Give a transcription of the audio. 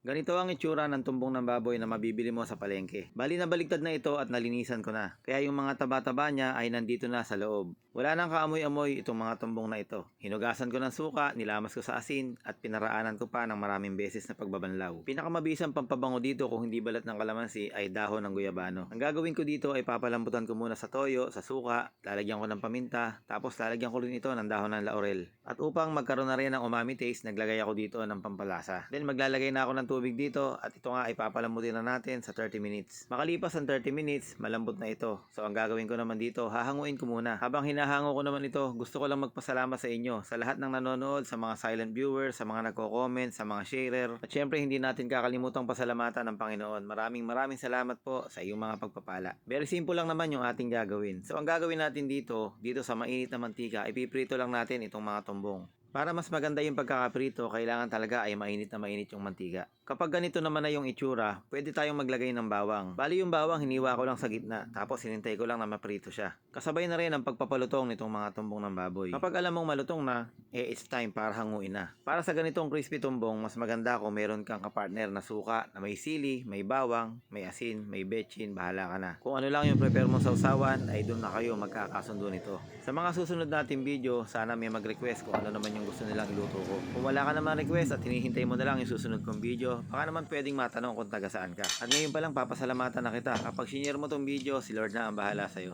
Ganito ang itsura ng tumbong ng baboy na mabibili mo sa palengke. Bali na baligtad na ito at nalinisan ko na. Kaya yung mga taba-taba niya ay nandito na sa loob. Wala nang kaamoy-amoy itong mga tumbong na ito. Hinugasan ko ng suka, nilamas ko sa asin at pinaraanan ko pa ng maraming beses na pagbabanlaw. Pinakamabisang pampabango dito kung hindi balat ng kalamansi ay dahon ng guyabano. Ang gagawin ko dito ay papalambutan ko muna sa toyo, sa suka, lalagyan ko ng paminta, tapos lalagyan ko rin ito ng dahon ng laurel. At upang magkaroon na rin ng umami taste, naglagay ako dito ng pampalasa. Then maglalagay na ako ng tubig dito at ito nga ay papalambutin na natin sa 30 minutes. Makalipas ang 30 minutes, malambot na ito. So ang gagawin ko naman dito, hahanguin ko muna. Habang hinahango ko naman ito, gusto ko lang magpasalamat sa inyo, sa lahat ng nanonood, sa mga silent viewers, sa mga nagko-comment, sa mga sharer. At syempre hindi natin kakalimutang pasalamatan ng Panginoon. Maraming salamat po sa iyong mga pagpapala. Very simple lang naman yung ating gagawin. So ang gagawin natin dito sa mainit na mantika, ipiprito lang natin itong mga tumbong. Para mas maganda yung pagkakaprito, kailangan talaga ay mainit na mainit yung mantika. Kapag ganito naman na yung itsura, pwede tayong maglagay ng bawang. Bali yung bawang hiniwa ko lang sa gitna, tapos hinintay ko lang na maprito siya. Kasabay na rin ang pagpapalutong nitong mga tumbong ng baboy. Kapag alam mong malutong na, it's time para hanguin na. Para sa ganitong crispy tumbong, mas maganda kung meron kang kapartner na suka na may sili, may bawang, may asin, may betchin, bahala ka na. Kung ano lang yung prepare mo sa usawan, ay doon na kayo magkakasundo nito. Sa mga susunod nating video, sana may mag-request kung ano naman yung gusto nilang iluto ko. Kung wala ka naman request at hinihintay mo na lang yung susunod kong video, baka naman pwedeng matanong kung taga saan ka. At ngayon pa lang papasalamatan na kita. Kapag sinare mo tong video, si Lord na ang bahala sa'yo.